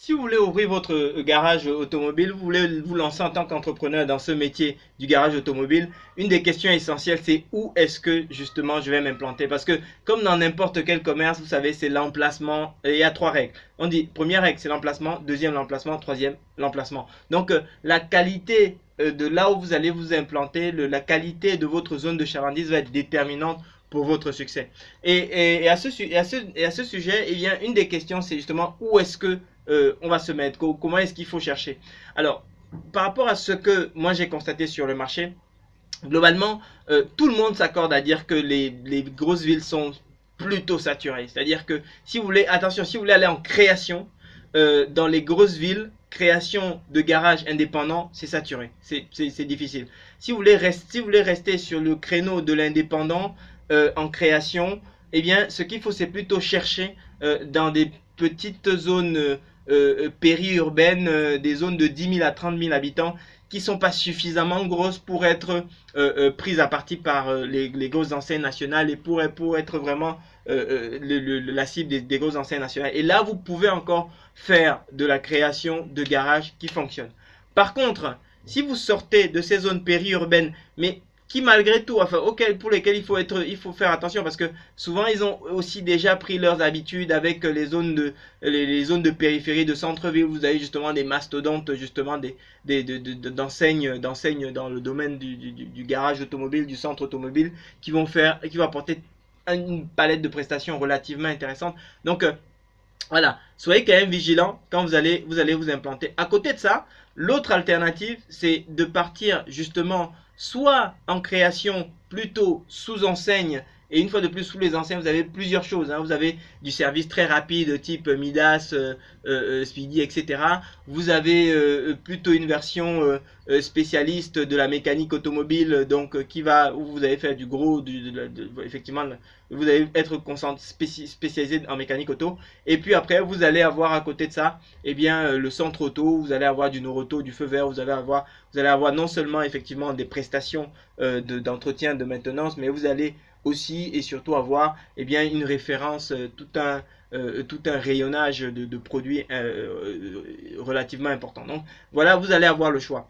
Si vous voulez ouvrir votre garage automobile, vous voulez vous lancer en tant qu'entrepreneur dans ce métier du garage automobile, une des questions essentielles, c'est où est-ce que justement je vais m'implanter? Parce que comme dans n'importe quel commerce, vous savez, c'est l'emplacement. Et il y a trois règles. On dit, première règle, c'est l'emplacement, deuxième, l'emplacement, troisième, l'emplacement. Donc, la qualité de là où vous allez vous implanter, la qualité de votre zone de chalandise va être déterminante pour votre succès. Et à ce sujet, eh bien, une des questions, c'est justement où est-ce que on va se mettre, comment est-ce qu'il faut chercher. Alors, par rapport à ce que moi j'ai constaté sur le marché, globalement, tout le monde s'accorde à dire que les grosses villes sont plutôt saturées. C'est-à-dire que si vous voulez, attention, si vous voulez aller en création, dans les grosses villes, création de garages indépendants, c'est saturé, c'est difficile. Si vous voulez rester sur le créneau de l'indépendant en création, eh bien, ce qu'il faut, c'est plutôt chercher dans des petites zones périurbaines, des zones de 10 000 à 30 000 habitants, qui sont pas suffisamment grosses pour être prises à partie par les grosses enseignes nationales et pour être vraiment la cible des grosses enseignes nationales. Et là, vous pouvez encore faire de la création de garages qui fonctionnent. Par contre, si vous sortez de ces zones périurbaines, mais qui malgré tout, enfin, pour lesquels il faut faire attention parce que souvent ils ont aussi déjà pris leurs habitudes avec les zones de périphérie, de centre-ville. Vous avez justement des mastodontes, justement d'enseignes dans le domaine du garage automobile, du centre automobile, qui vont apporter une palette de prestations relativement intéressante. Donc voilà, soyez quand même vigilant quand vous implanter. À côté de ça, l'autre alternative, c'est de partir justement soit en création plutôt sous enseigne. Et une fois de plus, sous les enseignes, vous avez plusieurs choses. Hein. Vous avez du service très rapide type Midas, Speedy, etc. Vous avez plutôt une version spécialiste de la mécanique automobile, donc où vous allez faire du gros, effectivement, vous allez être spécialisé en mécanique auto. Et puis après, vous allez avoir à côté de ça, eh bien, le centre auto, vous allez avoir du Noroto, du feu vert, vous allez avoir non seulement effectivement des prestations d'entretien, de maintenance, mais vous allez aussi et surtout avoir eh bien, une référence, tout un rayonnage de produits relativement important. Donc voilà, vous allez avoir le choix.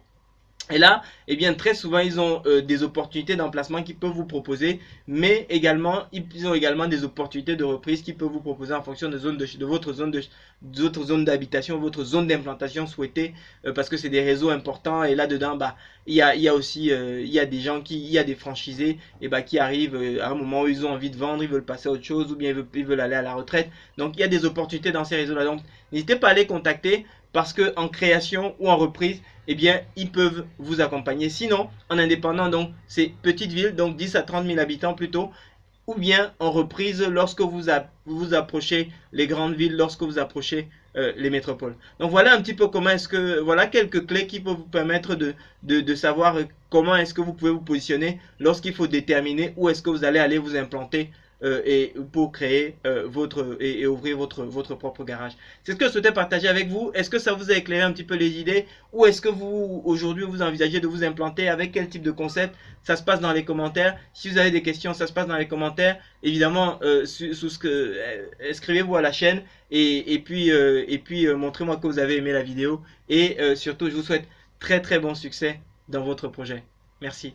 Et là, eh bien, très souvent, ils ont des opportunités d'emplacement qu'ils peuvent vous proposer, mais également, ils ont également des opportunités de reprise qu'ils peuvent vous proposer en fonction de votre zone d'habitation, votre zone d'implantation souhaitée, parce que c'est des réseaux importants. Et là-dedans, bah, il y a aussi, il y a des gens il y a des franchisés, et bah, qui arrivent à un moment où ils ont envie de vendre, ils veulent passer à autre chose, ou bien ils veulent aller à la retraite. Donc, il y a des opportunités dans ces réseaux-là. Donc, n'hésitez pas à les contacter parce que en création ou en reprise, eh bien, ils peuvent vous accompagner. Sinon, en indépendant, donc, c'est petite ville, donc 10 à 30 000 habitants plutôt, ou bien en reprise lorsque vous approchez les grandes villes, lorsque vous approchez les métropoles. Donc voilà un petit peu voilà quelques clés qui peuvent vous permettre de savoir comment est-ce que vous pouvez vous positionner lorsqu'il faut déterminer où est-ce que vous allez vous implanter et pour créer et ouvrir votre propre garage. C'est ce que je souhaitais partager avec vous. Est-ce que ça vous a éclairé un petit peu les idées ou est-ce que vous aujourd'hui vous envisagez de vous implanter avec quel type de concept? Ça se passe dans les commentaires. Si vous avez des questions, ça se passe dans les commentaires. Évidemment, inscrivez-vous à la chaîne et puis montrez-moi que vous avez aimé la vidéo et surtout je vous souhaite très très bon succès dans votre projet. Merci.